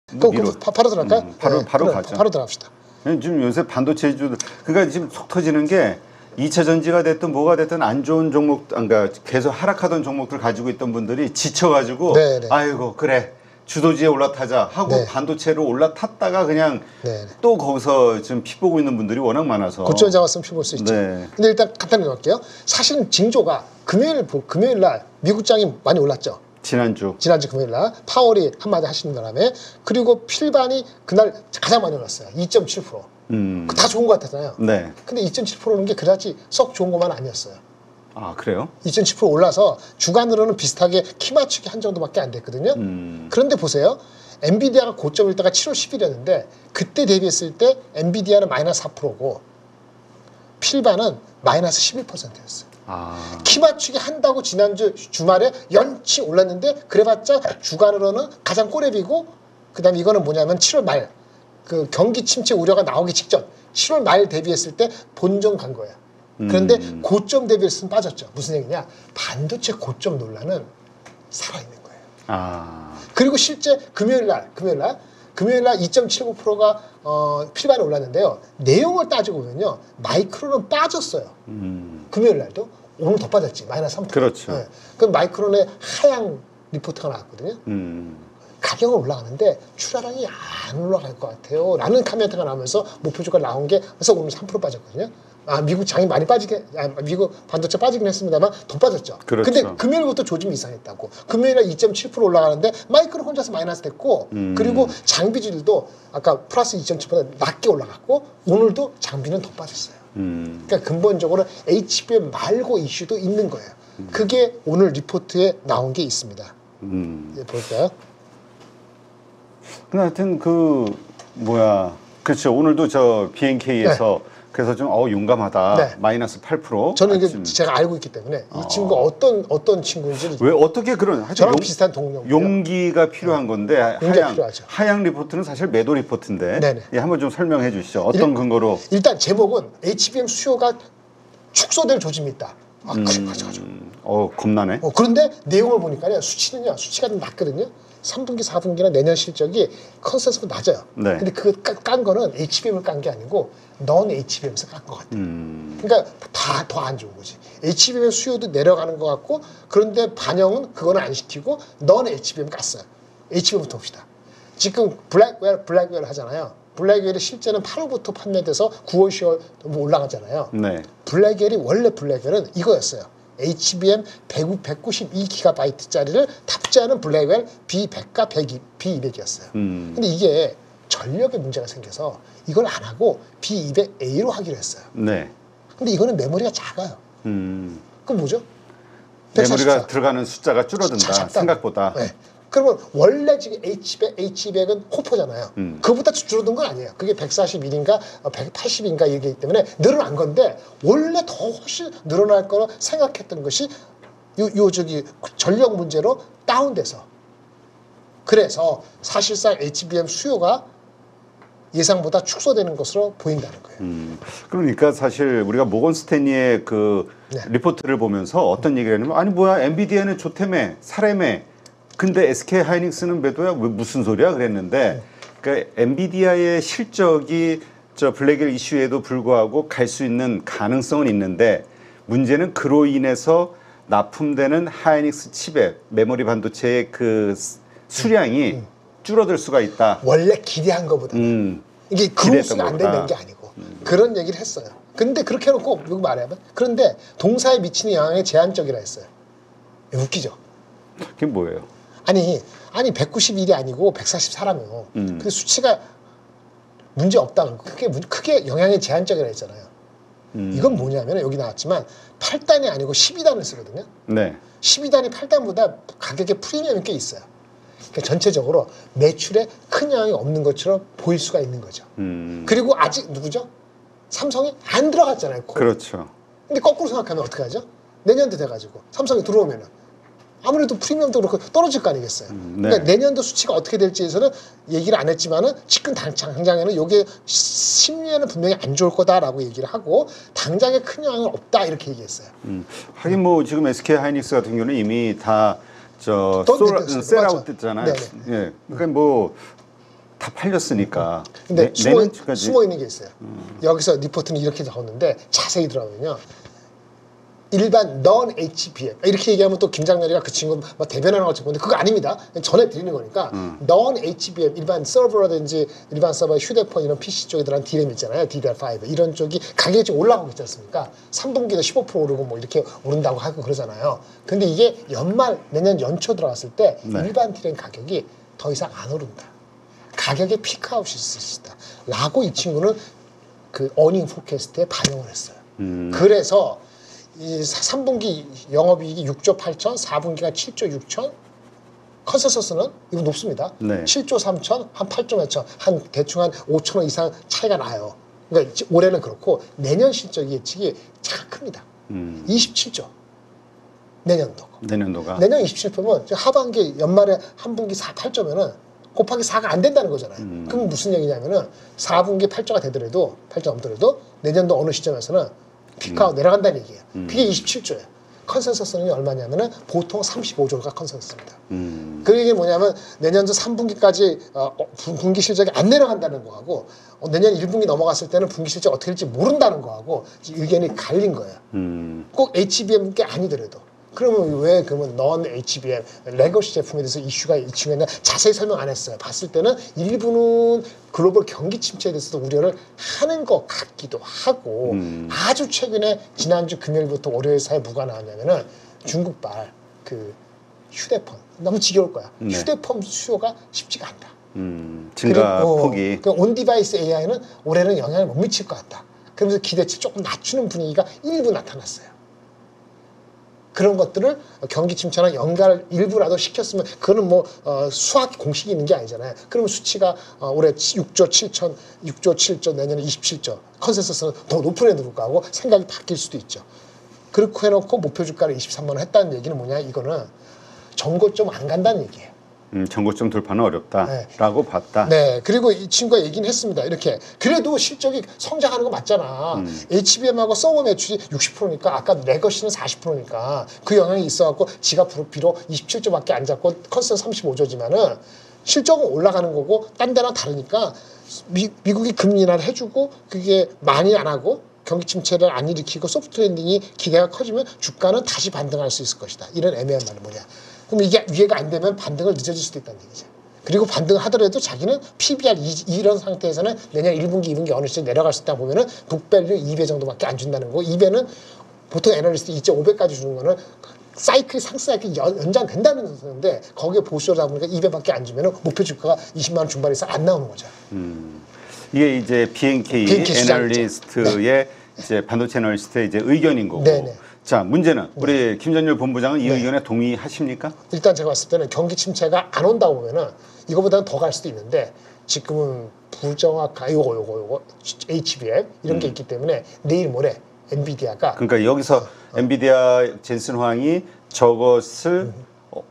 그럼 바로 들어갈까요? 바로 가죠. 바로 들어갑시다. 지금 요새 반도체주들 그러니까 지금 속 터지는 게 2차 전지가 됐든 뭐가 됐든 안 좋은 종목, 그러니까 계속 하락하던 종목들 가지고 있던 분들이 지쳐가지고 네네. 아이고 그래 주도지에 올라타자 하고 네. 반도체로 올라탔다가 그냥 네네. 또 거기서 지금 피 보고 있는 분들이 워낙 많아서 고점 잡았으면 피볼 수 있죠. 네. 근데 일단 간단히 할게요. 사실은 징조가 금요일 날 미국장이 많이 올랐죠. 지난주 금요일 날 파월이 한마디 하시는 바람에, 그리고 필반이 그날 가장 많이 올랐어요. 2.7%. 다 좋은 것 같았잖아요. 네. 근데 2.7%는 게 그다지 썩 좋은 것만 아니었어요. 아 그래요? 2.7% 올라서 주간으로는 비슷하게 키 맞추기 한 정도밖에 안 됐거든요. 그런데 보세요. 엔비디아가 고점일 때가 7월 10일이었는데 그때 대비했을 때 엔비디아는 마이너스 4%고 필반은 마이너스 11%였어요. 아 키 맞추기 한다고 지난주 주말에 연치 올랐는데 그래봤자 주간으로는 가장 꼬레비고, 그다음에 이거는 뭐냐면 7월 말 그 경기 침체 우려가 나오기 직전 7월 말 대비했을 때 본전 간 거예요. 그런데 고점 대비했으면 빠졌죠. 무슨 얘기냐? 반도체 고점 논란은 살아있는 거예요. 아 그리고 실제 금요일 날 2.79%가 필반에 올랐는데요. 내용을 따지고 보면요, 마이크론은 빠졌어요. 금요일 날도. 오늘 더 빠졌지. 마이너스 3%. 그렇죠. 네. 그럼 마이크론의 하향 리포트가 나왔거든요. 가격은 올라가는데 출하량이 안 올라갈 것 같아요 라는 카멘트가 나오면서 목표주가 나온 게, 그래서 오늘 3% 빠졌거든요. 아, 미국 장이 많이 미국 반도체 빠지긴 했습니다만 더 빠졌죠. 그렇죠. 근데 금요일부터 조짐이 이상했다고. 금요일에 2.7% 올라가는데 마이크론 혼자서 마이너스 됐고, 그리고 장비질도 아까 플러스 2.7% 낮게 올라갔고, 오늘도 장비는 더 빠졌어요. 그러니까 근본적으로 HBM 말고 이슈도 있는 거예요. 그게 오늘 리포트에 나온 게 있습니다. 이제 볼까요? 근데 하여튼 그렇죠. 오늘도 저 BNK에서 그래서 좀 용감하다. 네. 마이너스 8%. 저는 이게 아침. 제가 알고 있기 때문에 이 친구가 어떤 친구인지. 왜 어떻게 그런 하여튼 저랑 비슷한 동료. 용기가 필요한 건데 용기가 필요하죠. 하향 리포트는 사실 매도 리포트인데 네네. 예, 한번 좀 설명해 주시죠. 어떤 근거로? 일단 제목은 HBM 수요가 축소될 조짐이 있다. 아, 가져. 겁나네. 그런데 내용을 보니까요, 수치가 좀 낮거든요. 3분기, 4분기나 내년 실적이 컨센서스가 낮아요. 네. 근데 그 깐 거는 HBM을 깐 게 아니고 넌 HBM에서 깐 것 같아요. 그러니까 다 더 안 좋은 거지. HBM 수요도 내려가는 것 같고, 그런데 반영은 그거는 안 시키고 넌 HBM 깠어요. HBM부터 봅시다. 지금 블랙웰 하잖아요. 블랙웰이 실제는 8월부터 판매돼서 9월, 10월 뭐 올라가잖아요. 네. 원래 블랙웰은 이거였어요. HBM 192GB짜리를 탑재하는 블랙웰 B100과 B200이었어요. 근데 이게 전력에 문제가 생겨서 이걸 안 하고 B200A로 하기로 했어요. 네. 근데 이거는 메모리가 작아요. 그럼 뭐죠? 메모리가 들어가는 숫자가 줄어든다. 생각보다. 네. 그러면 원래 지금 H200은 호포잖아요. 그거보다 줄어든 건 아니에요. 그게 141인가 180인가 이기 때문에 늘어난 건데, 원래 더 훨씬 늘어날 거라 생각했던 것이 전력 문제로 다운돼서, 그래서 사실상 HBM 수요가 예상보다 축소되는 것으로 보인다는 거예요. 그러니까 사실 우리가 모건 스탠리의 그 리포트를 보면서 어떤 얘기를 하냐면, 아니 뭐야 엔비디아는 좋다며 사래매, 근데 SK 하이닉스는 매도야? 왜 무슨 소리야? 그랬는데 그러니까 엔비디아의 실적이 저 블랙웰 이슈에도 불구하고 갈 수 있는 가능성은 있는데, 문제는 그로 인해서 납품되는 하이닉스 칩의 메모리 반도체의 그 수량이 줄어들 수가 있다. 원래 기대한 것보다 이게 그로스가 안 되는 게 아니고 그런 얘기를 했어요. 근데 그렇게 해놓고 이거 말하면, 그런데 동사에 미치는 영향이 제한적이라 했어요. 웃기죠? 그게 뭐예요? 아니 191이 아니고 144라며. 근데 수치가 문제 없다는 거. 크게 영향이 제한적이라 했잖아요. 이건 뭐냐면 여기 나왔지만 8단이 아니고 12단을 쓰거든요. 네. 12단이 8단보다 가격에 프리미엄이 꽤 있어요. 그러니까 전체적으로 매출에 큰 영향이 없는 것처럼 보일 수가 있는 거죠. 그리고 아직 누구죠? 삼성이 안 들어갔잖아요. 그렇죠. 근데 거꾸로 생각하면 어떻게 하죠? 내년도 돼가지고 삼성이 들어오면은 아무래도 프리미엄도 그렇고 떨어질 거 아니겠어요. 그러니까 내년도 수치가 어떻게 될지에서는 얘기를 안 했지만은 지금 당장에는 이게 10년은 분명히 안 좋을 거다라고 얘기를 하고, 당장에 큰 영향은 없다 이렇게 얘기했어요. 하긴 뭐 지금 SK 하이닉스 같은 경우는 이미 다 셀아웃 됐잖아요. 예. 그러니까 뭐 다 팔렸으니까. 근데 내년까지. 숨어 있는 게 있어요. 여기서 리포트는 이렇게 적었는데 자세히 들어가면요. 일반 non-HBM 이렇게 얘기하면 또 김장렬이가 그 친구 막 대변하는 것처럼 보는데 그거 아닙니다. 전해 드리는 거니까 non-HBM 일반 서버라든지 일반 서버 휴대폰 이런 PC 쪽에 들어간 DRAM 있잖아요. DDR5 이런 쪽이 가격이 좀 올라가고 있지 않습니까? 3분기도 15% 오르고 뭐 이렇게 오른다고 하고 그러잖아요. 근데 이게 연말 내년 연초 들어갔을 때 일반 DRAM 가격이 더 이상 안 오른다. 가격에 피크아웃이 있을 수 있다. 라고 이 친구는 그 어닝 포캐스트에 반영을 했어요. 그래서 이 3분기 영업이익이 6조 8천, 4분기가 7조 6천, 컨센서스는 이거 높습니다. 네. 7조 3천, 한 8조 몇 천, 한 대충 한 5천 원 이상 차이가 나요. 그러니까 올해는 그렇고 내년 실적 예측이 참 큽니다. 27조. 내년도. 내년도가. 내년 27조면 하반기 연말에 한 분기 8조면은 곱하기 4가 안 된다는 거잖아요. 그럼 무슨 얘기냐면은 4분기 8조가 되더라도 8조 넘더라도 내년도 어느 시점에서는 피크아웃 내려간다는 얘기예요. 그게 27조예요. 컨센서스는 얼마냐면은 보통 35조가 컨센서스입니다. 그 얘기 뭐냐면 내년도 3분기까지 분기 실적이 안 내려간다는 거하고 내년 1분기 넘어갔을 때는 분기 실적 어떻게 될지 모른다는 거하고 의견이 갈린 거예요. 꼭 HBM 게 아니더라도. 그러면 왜 그러면 non-HBM 레거시 제품에 대해서 이슈가 이 친구는 자세히 설명 안 했어요. 봤을 때는 일부는 글로벌 경기 침체에 대해서도 우려를 하는 것 같기도 하고 아주 최근에 지난주 금요일부터 월요일 사이에 뭐가 나왔냐면은 중국발 그 휴대폰 너무 지겨울 거야. 휴대폰 수요가 쉽지가 않다. 증가 폭이. 그 온디바이스 AI는 올해는 영향을 못 미칠 것 같다. 그러면서 기대치 조금 낮추는 분위기가 일부 나타났어요. 그런 것들을 경기 침체나 연가를 일부라도 시켰으면 그거는 뭐 수학 공식이 있는 게 아니잖아요. 그러면 수치가 올해 6조 7조 내년에 27조 컨센서스는 더 높은 애 누를 거하고 생각이 바뀔 수도 있죠. 그렇게 해놓고 목표 주가를 23만 원 했다는 얘기는 뭐냐 이거는 전고점 안 간다는 얘기예요. 전고점 돌파는 어렵다라고 봤다. 네, 그리고 이 친구가 얘기는 했습니다. 이렇게 그래도 실적이 성장하는 거 맞잖아. HBM하고 서버 매출이 60%니까 아까 레거시는 40%니까 그 영향이 있어갖고 지가 비록 27조밖에 안 잡고 컨센 35조지만은 실적은 올라가는 거고 딴 데랑 다르니까 미국이 금리 인하를 해주고 그게 많이 안 하고 경기 침체를 안 일으키고 소프트 랜딩이 기대가 커지면 주가는 다시 반등할 수 있을 것이다. 이런 애매한 말은 뭐냐. 그럼 이게 이해가 안 되면 반등을 늦어질 수도 있다는 얘기죠. 그리고 반등하더라도 자기는 PBR 이런 상태에서는 내년 1분기, 2분기 어느 시점 내려갈 수 있다 보면은 북밸류 2배 정도밖에 안 준다는 거. 2배는 보통 애널리스트 2.5배까지 주는 거는 사이클이 상승 사이클이 연장된다는 건데 거기에 보수를 잡으니까 2배밖에 안 주면은 목표 주가가 20만 원 중반 이상 안 나오는 거죠. 이게 이제 BNK 애널리스트의 네. 이제 반도체 애널리스트의 이제 의견인 거고. 네네. 자, 문제는 우리 김전율 본부장은 이 의견에 동의하십니까? 일단 제가 봤을 때는 경기 침체가 안 온다고 보면은 이거보다는 더 갈 수도 있는데 지금은 불정확한 요거 HBM 이런 게 있기 때문에 내일 모레 엔비디아가 그러니까 여기서 엔비디아 젠슨 황이 저것을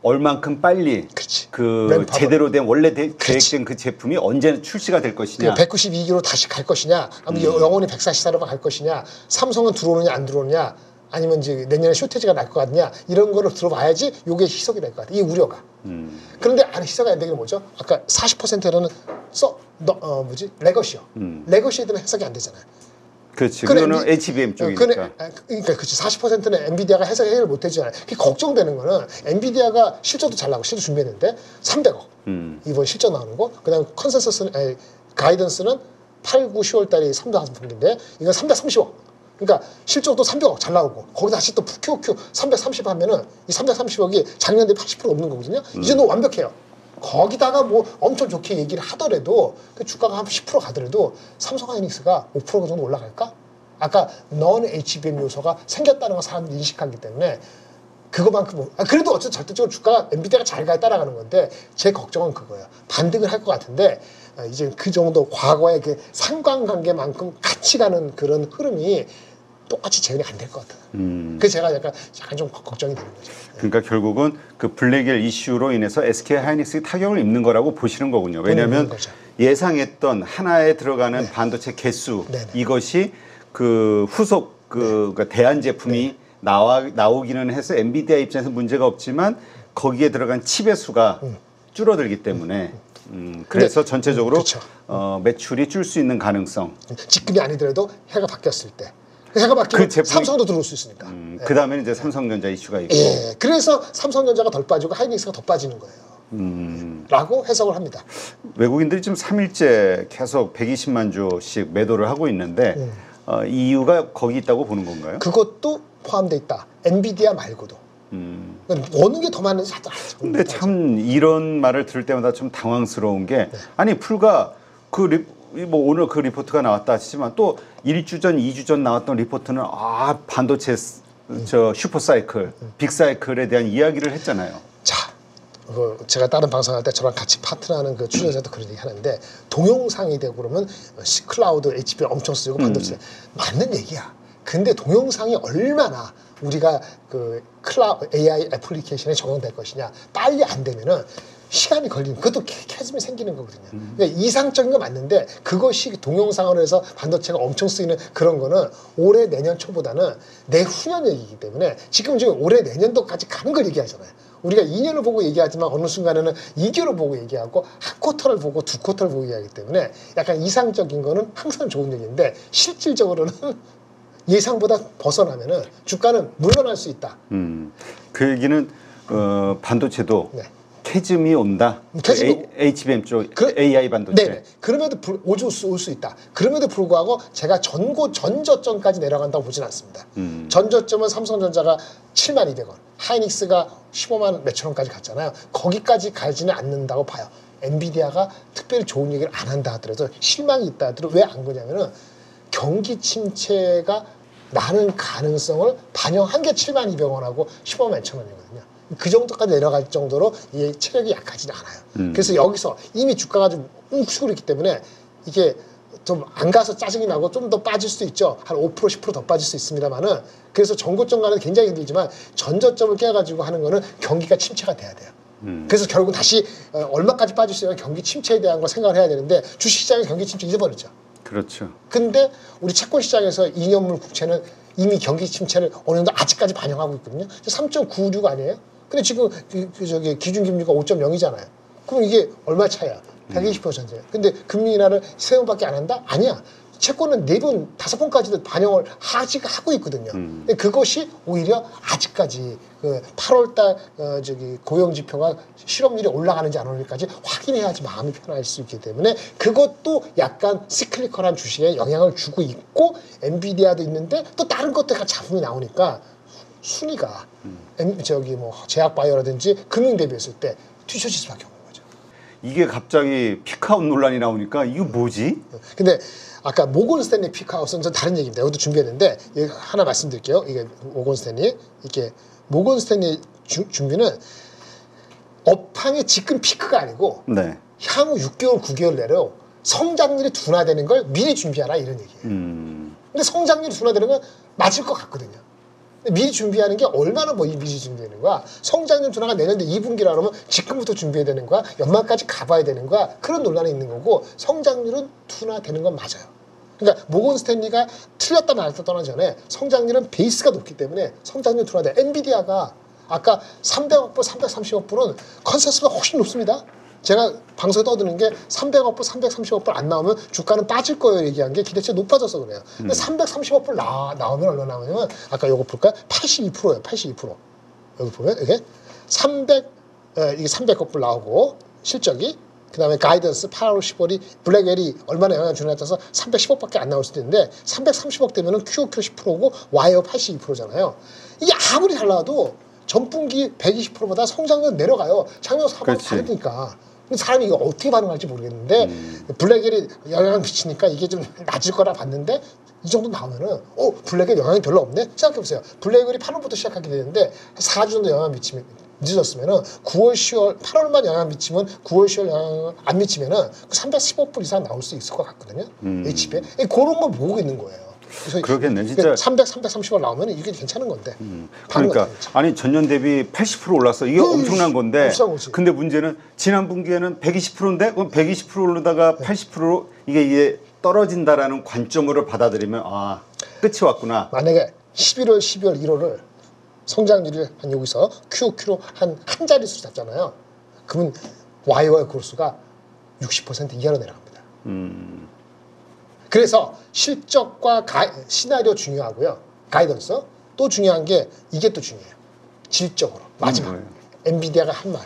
얼만큼 빨리 그렇지. 그 제대로 된 원래 계획된 그 제품이 언제 출시가 될 것이냐. 192기로 다시 갈 것이냐 아니면 영원히 144로 갈 것이냐 삼성은 들어오느냐 안 들어오느냐 아니면 이제 내년에 쇼테지가 날 것 같냐 이런 거를 들어봐야지 이게 희석이 될 것 같아. 이 우려가. 그런데 안에 희석이 안 되는 게 뭐죠? 아까 40%는 레거시요. 레거시에 대한 해석이 안 되잖아요. 그렇지. 그거는 HBM 쪽이니까. 그러니까 그렇지. 40%는 엔비디아가 해석을 못 해주잖아요. 그게 걱정되는 거는 엔비디아가 실적도 잘 나고 실적 준비했는데 300억 이번 실적 나오는 거. 그다음 컨센서스는 가이던스는 8, 9, 10월 달에 3대 분기인데 이건 330억. 그러니까 실적도 300억 잘 나오고 거기다 다시 또 QQ 330 하면은 이 330억이 작년 대비 80% 넘는 거거든요. 이 정도 완벽해요. 거기다가 뭐 엄청 좋게 얘기를 하더라도 그 주가가 한 10% 가더라도 삼성하이닉스가 5% 정도 올라갈까? 아까 non-HBM 요소가 생겼다는 걸 사람들이 인식하기 때문에 그거만큼 그래도 어쨌든 절대적으로 주가가 엔비디아가 잘 가야 따라가는 건데 제 걱정은 그거예요. 반등을 할 것 같은데 이제 그 정도 과거의 그 상관관계만큼 같이 가는 그런 흐름이 똑같이 재현이 안 될 것 같아요. 그래서 제가 약간 좀 걱정이 되는 거죠. 그러니까 결국은 그 블랙엘 이슈로 인해서 SK 하이닉스가 타격을 입는 거라고 보시는 거군요. 왜냐하면 예상했던 하나에 들어가는 반도체 개수 이것이 그 후속 그러니까 대안 제품이 나오기는 해서 엔비디아 입장에서 문제가 없지만 거기에 들어간 칩의 수가 줄어들기 때문에 그래서 전체적으로 그렇죠. 매출이 줄 수 있는 가능성. 직급이 아니더라도 해가 바뀌었을 때 해가 바뀌면 그 제품이- 삼성도 들어올 수 있으니까. 그 다음에는 이제 삼성전자 이슈가 있고. 예, 그래서 삼성전자가 덜 빠지고 하이닉스가 더 빠지는 거예요. 라고 해석을 합니다. 외국인들이 지금 3일째 계속 120만 주씩 매도를 하고 있는데 이 이유가 거기 있다고 보는 건가요? 그것도 포함돼 있다. 엔비디아 말고도. 어느 게 더 많은지 하더라. 근데 참 이런 말을 들을 때마다 좀 당황스러운 게 아니 불과 뭐 오늘 그 리포트가 나왔다 하시지만 또 1주 전, 2주 전 나왔던 리포트는 반도체 슈퍼 사이클, 빅 사이클에 대한 이야기를 했잖아요. 자, 제가 다른 방송할 때 저랑 같이 파트너하는 그 출연자도 그런 얘기 하는데 동영상이 되고 그러면 클라우드, HBM 엄청 쓰고 반도체 맞는 얘기야. 근데 동영상이 얼마나 우리가 그 AI 애플리케이션에 적용될 것이냐 빨리 안 되면은 시간이 걸리는 그것도 캐즘이 생기는 거거든요. 그러니까 이상적인 거 맞는데 그것이 동영상으로 해서 반도체가 엄청 쓰이는 그런 거는 올해 내년 초보다는 내후년 얘기이기 때문에 지금 올해 내년도까지 가는 걸 얘기하잖아요. 우리가 2년을 보고 얘기하지만 어느 순간에는 2개월을 보고 얘기하고 한 쿼터를 보고 두 쿼터를 보고 얘기하기 때문에 약간 이상적인 거는 항상 좋은 얘기인데 실질적으로는 예상보다 벗어나면은 주가는 물러날 수 있다. 그 얘기는 반도체도 네. 캐즘이 온다. 캐즘이 HBM 쪽 AI 반도체. 네. 그럼에도 올 수 있다. 그럼에도 불구하고 제가 전저점까지 내려간다고 보진 않습니다. 전저점은 삼성전자가 72,000원, 하이닉스가 15만 몇천 원까지 갔잖아요. 거기까지 가지는 않는다고 봐요. 엔비디아가 특별히 좋은 얘기를 안 한다 하더라도 실망이 있다 하더라도 왜 안 그러냐면은 경기 침체가 나는 가능성을 반영한 게 72,000원하고 15만 몇천 원이거든요. 그 정도까지 내려갈 정도로 이 체력이 약하지는 않아요. 그래서 여기서 이미 주가가 좀 움츠고 있기 때문에 이게 좀 안 가서 짜증이 나고 좀 더 빠질 수도 있죠. 한 5%, 10% 더 빠질 수 있습니다만은 그래서 전고점 가는 굉장히 힘들지만 전저점을 깨가지고 하는 거는 경기가 침체가 돼야 돼요. 그래서 결국 다시 얼마까지 빠질 수 있는 경기 침체에 대한 걸 생각을 해야 되는데 주식시장의 경기 침체 잊어버렸죠. 그렇죠. 근데 우리 채권 시장에서 2년물 국채는 이미 경기 침체를 어느 정도 아직까지 반영하고 있거든요. 3.96 아니에요? 근데 지금 기준금리가 5.0이잖아요. 그럼 이게 얼마 차이야? 120%예요. 근데 금리 인하를 3번밖에 안 한다? 아니야. 채권은 4번, 5번까지도 반영을 하고 있거든요. 근데 그것이 오히려 아직까지 그 8월달 고용 지표가 실업률이 올라가는지 안 오는지까지 확인해야지 마음이 편할 수 있기 때문에 그것도 약간 시클리컬한 주식에 영향을 주고 있고 엔비디아도 있는데 또 다른 것들 같이 잡음이 나오니까 순위가 제약바이오라든지 금융 대비했을 때 뒤처질 수밖에 없는 거죠. 이게 갑자기 피크아웃 논란이 나오니까 이거 뭐지? 근데 아까 모건 스탠리 피크아웃은 좀 다른 얘기입니다. 이것도 준비했는데 하나 말씀드릴게요. 이게 모건 스탠리 이게 모건 스탠리 준비는 업황의 지금 피크가 아니고 네. 향후 6개월, 9개월 내로 성장률이 둔화되는 걸 미리 준비하라 이런 얘기예요. 근데 성장률이 둔화되는 건 맞을 것 같거든요. 미리 준비하는 게 얼마나 미리 준비하는 거야. 성장률 둔화가 내년도 2분기라 그러면 지금부터 준비해야 되는 거야. 연말까지 가봐야 되는 거야. 그런 논란이 있는 거고 성장률은 둔화되는 건 맞아요. 그러니까 모건 스탠리가 틀렸다 말았다 떠나기 전에 성장률은 베이스가 높기 때문에 성장률 둔화돼. 엔비디아가 아까 300억 불, 330억 불은 컨센서스가 훨씬 높습니다. 제가 방송에 떠드는 게 300억 불, 330억 불 안 나오면 주가는 빠질 거예요 얘기한 게 기대치가 높아져서 그래요. 근데 330억 불 나오면 얼마 나오냐면 아까 요거 볼까요? 82%예요. 82%. 여기 보면 이게 이게 300억 불 나오고 실적이 그다음에 가이던스 8월 10월이 블랙웰이 얼마나 영향을 주느냐에 따라서 310억밖에 안 나올 수도 있는데 330억 되면은 QOQ 10%고 YO 82%잖아요. 이게 아무리 달라도 전분기 120%보다 성장률 내려가요. 작년 4번 다르니까. 근데 사람이 이거 어떻게 반응할지 모르겠는데 블랙웰이 영향을 미치니까 이게 좀 낮을 거라 봤는데 이 정도 나오면은 블랙웰 영향이 별로 없네? 생각해보세요. 블랙웰이 8월부터 시작하게 되는데 4주 정도 영향 미치면 늦었으면은 9월, 10월, 8월만 영향 미치면 9월, 10월 영향 안 미치면은 315불 이상 나올 수 있을 것 같거든요. HB에 그런 걸 보고 있는 거예요. 그러겠네, 진짜. 330월 나오면 이게 괜찮은 건데. 그러니까 아니 전년 대비 80% 올랐어. 이게 엄청난 건데. 근데 문제는 지난 분기에는 120%인데 그럼 120% 오르다가 80%로 이게 떨어진다라는 관점으로 받아들이면 끝이 왔구나. 만약에 11월, 12월, 1월을 성장률을 한 여기서 QOQ로 한 자릿수 잡잖아요. 그러면 YOY 그로스가 60% 이하로 내려갑니다. 그래서 실적과 시나리오 중요하고요. 가이던스 또 중요한 게 이게 또 중요해요. 질적으로 마지막 엔비디아가 한 말.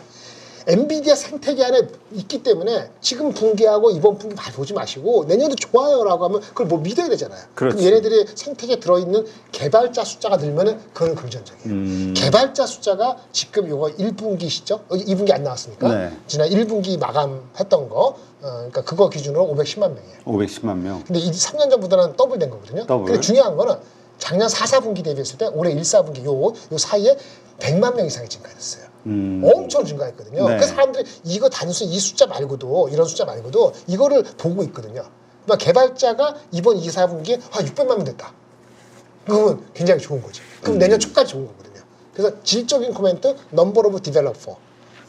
엔비디아 생태계 안에 있기 때문에 지금 분기하고 이번 분기 많이 보지 마시고 내년도 좋아요라고 하면 그걸 뭐 믿어야 되잖아요. 그렇지. 그럼 얘네들이 생태계에 들어있는 개발자 숫자가 늘면은 그건 금전적이에요. 개발자 숫자가 지금 요거 1분기시죠? 2분기 안 나왔으니까 네. 지난 1분기 마감했던 거 그러니까 그거 기준으로 510만 명이에요. 510만 명. 근데 이 3년 전보다는 더블 된 거거든요. 더블. 근데 중요한 거는 작년 4, 4분기 대비했을 때 올해 1, 4분기 요 사이에 100만 명이 이상이 증가했어요. 엄청 증가했거든요. 네. 그래서 사람들이 이거 단순히 이 숫자 말고도 이런 숫자 말고도 이거를 보고 있거든요. 그러니까 개발자가 이번 2, 4분기에 600만 명 됐다. 그러면 굉장히 좋은 거지. 그럼 내년 초까지 좋은 거거든요. 그래서 질적인 코멘트, 넘버 오브 디벨로퍼.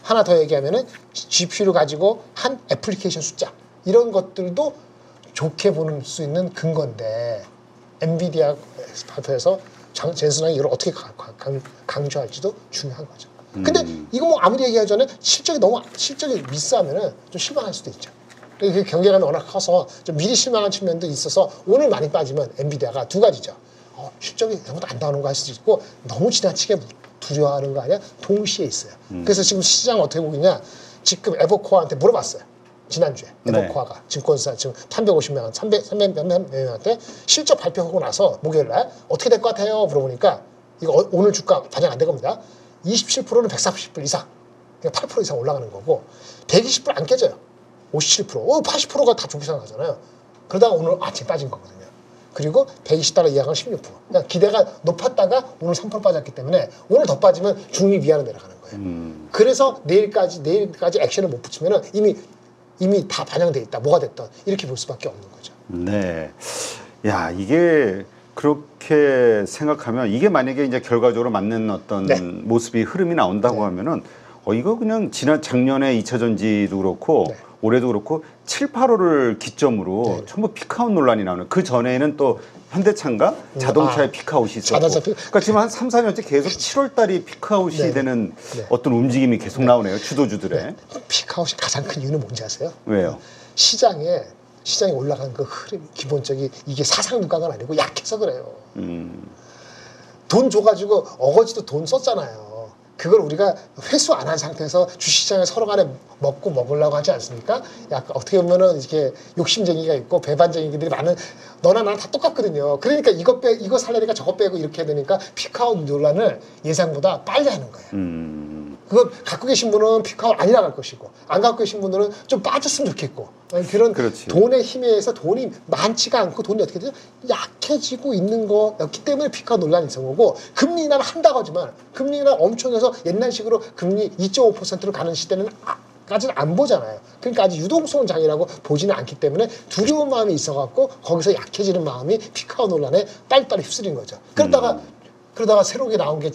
하나 더 얘기하면은 GPU를 가지고 한 애플리케이션 숫자. 이런 것들도 좋게 보는 수 있는 근거인데 엔비디아 발표에서 젠슨이 이걸 어떻게 강조할지도 중요한 거죠. 근데 이거 뭐 아무리 얘기하자면 실적이 미스하면은 좀 실망할 수도 있죠. 그 경쟁감이 워낙 커서 좀 미리 실망한 측면도 있어서 오늘 많이 빠지면 엔비디아가 두 가지죠. 실적이 생각보다 안 나오는 거 할 수도 있고 너무 지나치게 두려워하는 거 아니야? 동시에 있어요. 그래서 지금 시장 어떻게 보고 있냐? 지금 에버코어한테 물어봤어요. 지난주에 에버코어가 증권사 지금 350명, 300몇 명한테 실적 발표하고 나서 목요일날 어떻게 될 것 같아요? 물어보니까 이거 오늘 주가 반영 안 될 겁니다. 27%는 140불 이상, 그러니까 8% 이상 올라가는 거고 120불 안 깨져요. 57%, 80%가 다 조기상 가잖아요. 그러다가 오늘 아침 빠진 거거든요. 그리고 120달러 이하가 16%. 그러니까 기대가 높았다가 오늘 3% 빠졌기 때문에 오늘 더 빠지면 중립 이하로 내려가는 거예요. 그래서 내일까지 액션을 못 붙이면 이미 다 반영돼 있다. 뭐가 됐든 이렇게 볼 수밖에 없는 거죠. 네. 야, 이게 그렇게 생각하면 이게 만약에 이제 결과적으로 맞는 어떤 네. 모습이 흐름이 나온다고 하면은 이거 그냥 작년에 2차 전지도 그렇고 네. 올해도 그렇고 7, 8월을 기점으로 네. 전부 피크아웃 논란이 나오는 그 전에는 또 현대차인가 자동차의 피크아웃이 있었고 그러니까 지금 한 3, 4년째 계속 7월 달이 피크아웃이 네. 되는 네. 어떤 움직임이 계속 나오네요. 주도주들의. 피크아웃이 가장 큰 이유는 뭔지 아세요? 왜요? 시장에 올라간 그 흐름 기본적인 이게 사상 누각은 아니고 약해서 그래요. 돈 줘가지고 어거지도 돈 썼잖아요. 그걸 우리가 회수 안 한 상태에서 주식시장에 서로 간에 먹으려고 하지 않습니까? 약간 어떻게 보면은 이렇게 욕심쟁이가 있고 배반쟁이들이 많은 너나 나나 다 똑같거든요. 그러니까 이거 살려니까 저거 빼고 이렇게 되니까 피크아웃 논란을 예상보다 빨리 하는 거예요. 그걸 갖고 계신 분은 피크아웃 아니라 갈 것이고 안 갖고 계신 분들은 좀 빠졌으면 좋겠고 그런 그렇지. 돈의 힘에 의해서 돈이 많지가 않고 돈이 어떻게 되죠? 약해지고 있는 거였기 때문에 피크아웃 논란이 있는 거고 금리 인하는 한다고 하지만 금리 인하 엄청 해서 옛날식으로 금리 2.5%로 가는 시대는 까지는 안 보잖아요. 그러니까 아직 유동성 장애라고 보지는 않기 때문에 두려운 마음이 있어갖고 거기서 약해지는 마음이 피크아웃 논란에 빨리빨리 휩쓸린 거죠. 그러다가 새롭게 나온 게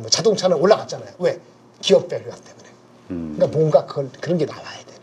자동차는 올라갔잖아요. 왜? 기업 밸류업 때문에. 그러니까 뭔가 그런 게 나와야 돼요.